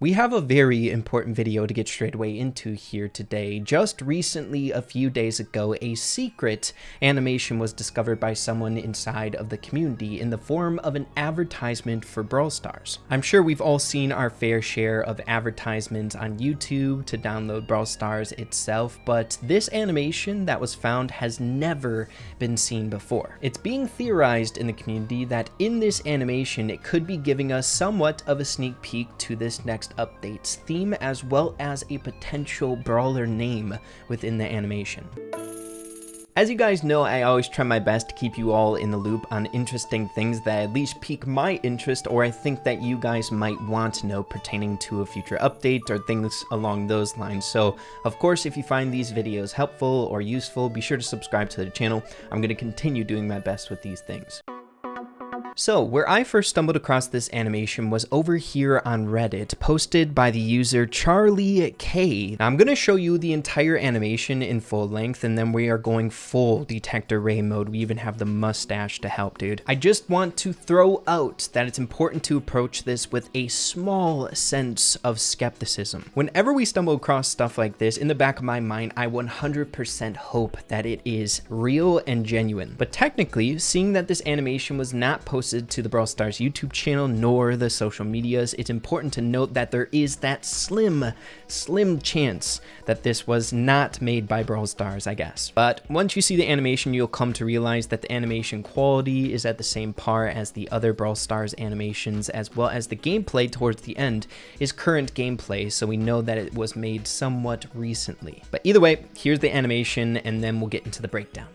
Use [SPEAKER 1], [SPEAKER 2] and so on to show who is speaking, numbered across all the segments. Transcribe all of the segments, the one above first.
[SPEAKER 1] We have a very important video to get straight away into here today. Just recently, a few days ago, a secret animation was discovered by someone inside of the community in the form of an advertisement for Brawl Stars. I'm sure we've all seen our fair share of advertisements on YouTube to download Brawl Stars itself, but this animation that was found has never been seen before. It's being theorized in the community that in this animation, it could be giving us somewhat of a sneak peek to this next update's theme, as well as a potential brawler name within the animation. As you guys know, I always try my best to keep you all in the loop on interesting things that at least pique my interest, or I think that you guys might want to know pertaining to a future update or things along those lines. So of course, if you find these videos helpful or useful, be sure to subscribe to the channel. I'm going to continue doing my best with these things. So, where I first stumbled across this animation was over here on Reddit, posted by the user Charlie K. Now, I'm going to show you the entire animation in full length, and then we are going full Detector Ray mode. We even have the mustache to help, dude. I just want to throw out that it's important to approach this with a small sense of skepticism. Whenever we stumble across stuff like this, in the back of my mind, I 100% hope that it is real and genuine. But technically, seeing that this animation was not posted to the Brawl Stars YouTube channel nor the social medias, it's important to note that there is that slim chance that this was not made by Brawl Stars, I guess. But once you see the animation, you'll come to realize that the animation quality is at the same par as the other Brawl Stars animations, as well as the gameplay towards the end is current gameplay, so we know that it was made somewhat recently. But either way, here's the animation, and then we'll get into the breakdown.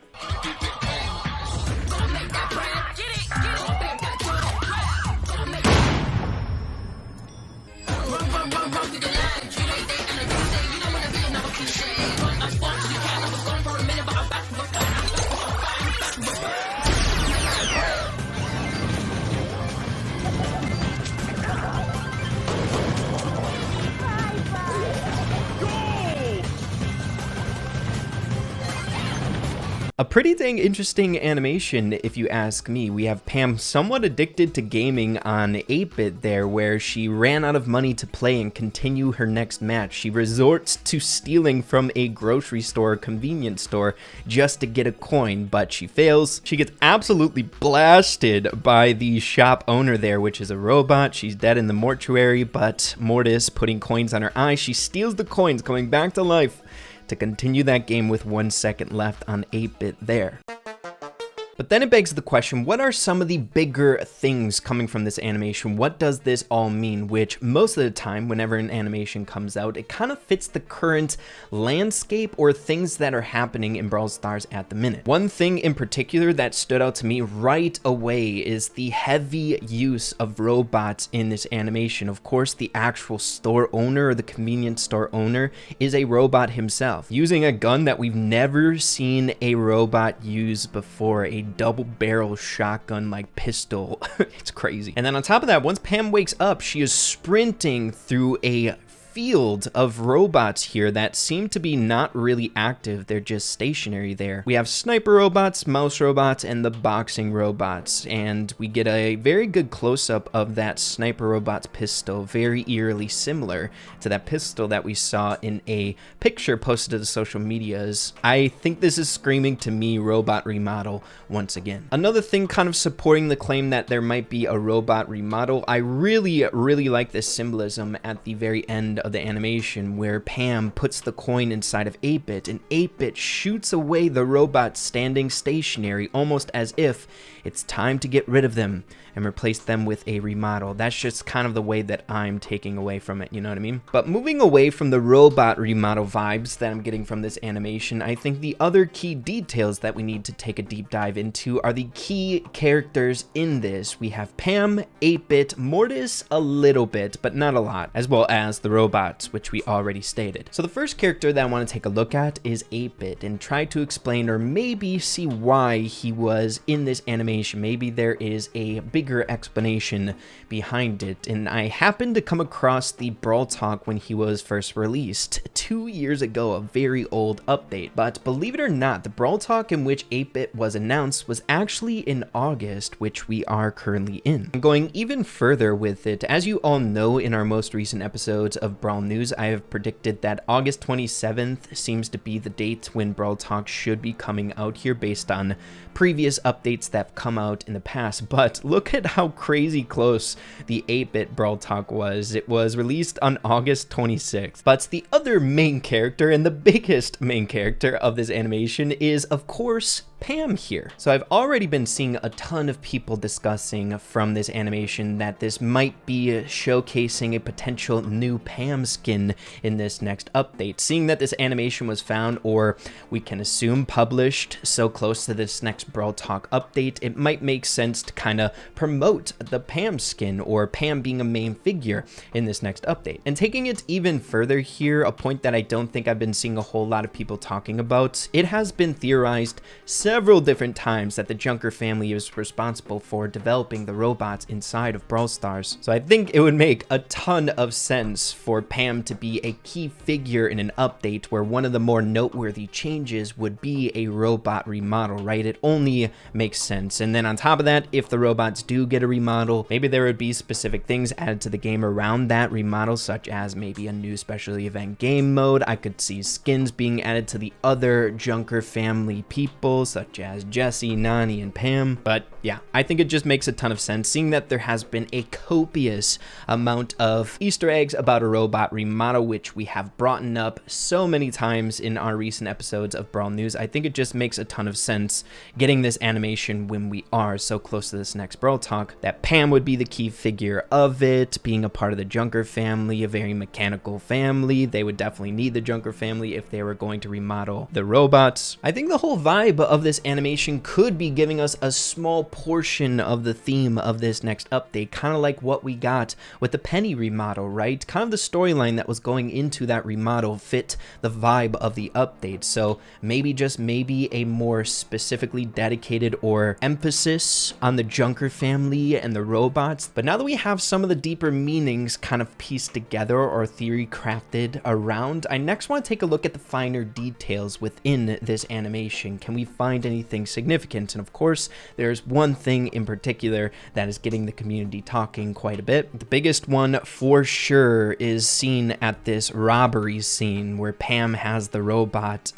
[SPEAKER 1] A pretty dang interesting animation, if you ask me. We have Pam somewhat addicted to gaming on 8-bit there, where she ran out of money to play and continue her next match. She resorts to stealing from a grocery store or convenience store just to get a coin, but she fails. She gets absolutely blasted by the shop owner there, which is a robot. She's dead in the mortuary, but Mortis putting coins on her eyes. She steals the coins, coming back to life to continue that game with 1 second left on 8-bit there. But then it begs the question, what are some of the bigger things coming from this animation? What does this all mean? Which most of the time, whenever an animation comes out, it kind of fits the current landscape or things that are happening in Brawl Stars at the minute. One thing in particular that stood out to me right away is the heavy use of robots in this animation. Of course, the actual store owner or the convenience store owner is a robot himself, using a gun that we've never seen a robot use before, a double barrel shotgun like pistol. It's crazy. And then on top of that, once Pam wakes up, she is sprinting through a field of robots here that seem to be not really active. They're just stationary there. We have sniper robots, mouse robots, and the boxing robots, and we get a very good close-up of that sniper robot's pistol, very eerily similar to that pistol that we saw in a picture posted to the social medias. I think this is screaming to me robot remodel once again. Another thing kind of supporting the claim that there might be a robot remodel, I really like this symbolism at the very end of the animation, where Pam puts the coin inside of 8-bit and 8-bit shoots away the robot standing stationary, almost as if it's time to get rid of them and replace them with a remodel. That's just kind of the way that I'm taking away from it, you know what I mean? But moving away from the robot remodel vibes that I'm getting from this animation, I think the other key details that we need to take a deep dive into are the key characters in this. We have Pam, 8-bit, Mortis a little bit, but not a lot, as well as the robot robots, which we already stated. So the first character that I want to take a look at is 8-bit and try to explain or maybe see why he was in this animation. Maybe there is a bigger explanation behind it. And I happened to come across the Brawl talk when he was first released 2 years ago, a very old update. But believe it or not, the Brawl talk in which 8-bit was announced was actually in August, which we are currently in. I'm going even further with it. As you all know, in our most recent episodes of Brawl News, I have predicted that August 27th seems to be the date when Brawl talk should be coming out here based on previous updates that have come out in the past. But look at how crazy close the 8-bit Brawl talk was. It was released on August 26th. But the other main character and the biggest main character of this animation is, of course, Pam here. So I've already been seeing a ton of people discussing from this animation that this might be showcasing a potential new Pam skin in this next update. Seeing that this animation was found, or we can assume published, so close to this next Brawl talk update, it might make sense to kind of promote the Pam skin, or Pam being a main figure in this next update. And taking it even further here, a point that I don't think I've been seeing a whole lot of people talking about, it has been theorized several different times that the Junker family is responsible for developing the robots inside of Brawl Stars. So I think it would make a ton of sense for Pam to be a key figure in an update where one of the more noteworthy changes would be a robot remodel, right? It only makes sense. And then on top of that, if the robots do get a remodel, maybe there would be specific things added to the game around that remodel, such as maybe a new special event game mode. I could see skins being added to the other Junker family people, such as Jessie, Nani, and Pam. But yeah, I think it just makes a ton of sense, seeing that there has been a copious amount of Easter eggs about a robot remodel, which we have brought up so many times in our recent episodes of Brawl News. I think it just makes a ton of sense getting this animation when we are so close to this next Brawl talk, that Pam would be the key figure of it, being a part of the Junker family, a very mechanical family. They would definitely need the Junker family if they were going to remodel the robots. I think the whole vibe of this animation could be giving us a small portion of the theme of this next update, kind of like what we got with the Penny remodel, right? Kind of the storyline that was going into that remodel fit the vibe of the update. So maybe, just maybe, a more specifically dedicated or emphasis on the Junker family and the robots. But now that we have some of the deeper meanings kind of pieced together or theory crafted around, I next want to take a look at the finer details within this animation. Can we find anything significant? And of course, there's one thing in particular that is getting the community talking quite a bit. The biggest one for sure is seen at this robbery scene where Pam has the robot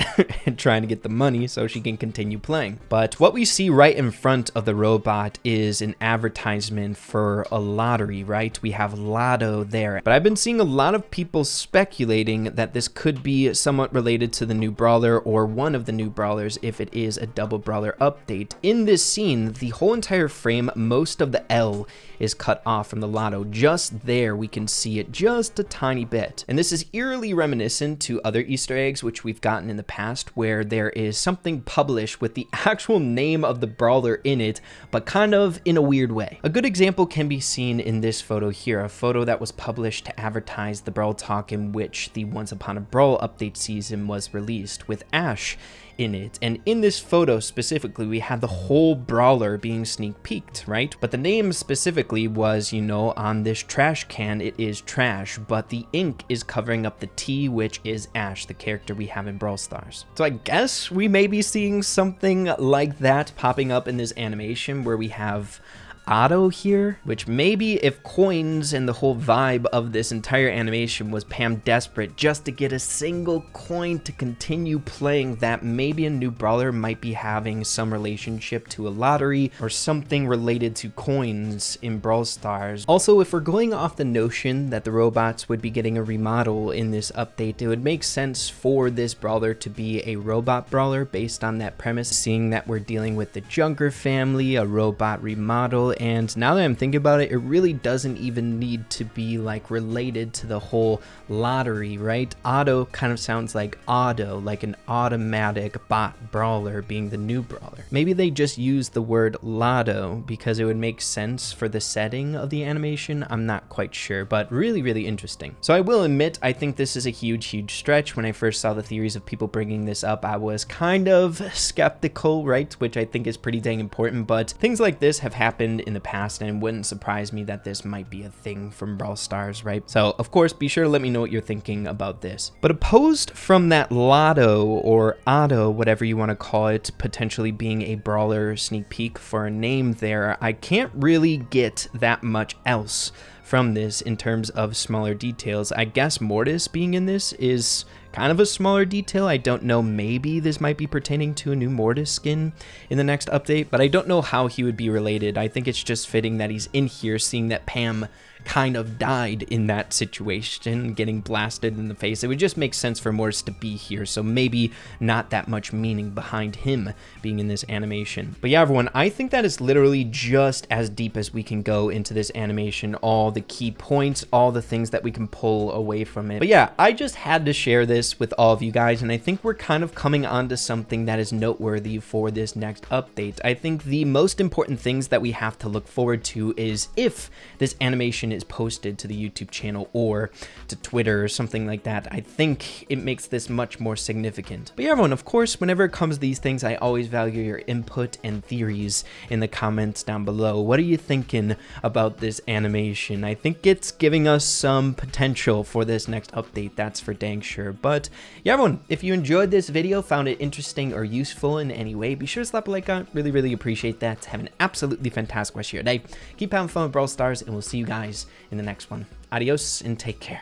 [SPEAKER 1] and trying to get the money so she can continue playing. But what we see right in front of the robot is an advertisement for a lottery, right? We have Lotto there. But I've been seeing a lot of people speculating that this could be somewhat related to the new Brawler, or one of the new Brawlers if it is a double Brawler update. In this scene, the whole entire frame, most of the L is cut off from the Lotto. Just there, we can see it just a tiny bit. And this is eerily reminiscent to other Easter eggs which we've gotten in the past, where there is something published with the actual name of the Brawler in it, but kind of in a weird way. A good example can be seen in this photo here, a photo that was published to advertise the Brawl talk in which the Once Upon a Brawl update season was released, with Ash in it. And in this photo specifically, we had the whole Brawler being sneak peeked, right? But the name specifically was, you know, on this trash can, it is Trash, but the ink is covering up the T, which is Ash, the character we have in Brawl Stars. So I guess we may be seeing something like that popping up in this animation, where we have Otto here, which maybe if coins and the whole vibe of this entire animation was Pam desperate just to get a single coin to continue playing, that maybe a new Brawler might be having some relationship to a lottery or something related to coins in Brawl Stars. Also, if we're going off the notion that the robots would be getting a remodel in this update, it would make sense for this Brawler to be a robot Brawler based on that premise, seeing that we're dealing with the Junker family, a robot remodel. and now that I'm thinking about it, it really doesn't even need to be like related to the whole lottery, right? Auto kind of sounds like auto, like an automatic bot brawler being the new brawler. Maybe they just use the word lotto because it would make sense for the setting of the animation. I'm not quite sure, but really interesting. So I will admit, I think this is a huge stretch. When I first saw the theories of people bringing this up, I was kind of skeptical, right? Which I think is pretty dang important, but things like this have happened in the past, and it wouldn't surprise me that this might be a thing from Brawl Stars, right? So of course, be sure to let me know what you're thinking about this. But opposed from that lotto or auto, whatever you want to call it, potentially being a brawler sneak peek for a name there, I can't really get that much else from this in terms of smaller details. I guess Mortis being in this is kind of a smaller detail. I don't know, maybe this might be pertaining to a new Mortis skin in the next update, but I don't know how he would be related. I think it's just fitting that he's in here, seeing that Pam kind of died in that situation, getting blasted in the face. It would just make sense for Mortis to be here, so maybe not that much meaning behind him being in this animation. But yeah, everyone, I think that is literally just as deep as we can go into this animation, all the key points, all the things that we can pull away from it. But yeah, I just had to share this with all of you guys, and I think we're kind of coming on to something that is noteworthy for this next update. I think the most important things that we have to look forward to is if this animation is posted to the YouTube channel or to Twitter or something like that. I think it makes this much more significant. But yeah, everyone, of course, whenever it comes to these things, I always value your input and theories in the comments down below. What are you thinking about this animation? I think it's giving us some potential for this next update, that's for dang sure. But yeah, everyone, if you enjoyed this video, found it interesting or useful in any way, be sure to slap a like on it. Really appreciate that. Have an absolutely fantastic rest of your day. Keep having fun with Brawl Stars, and we'll see you guys in the next one. Adios and take care.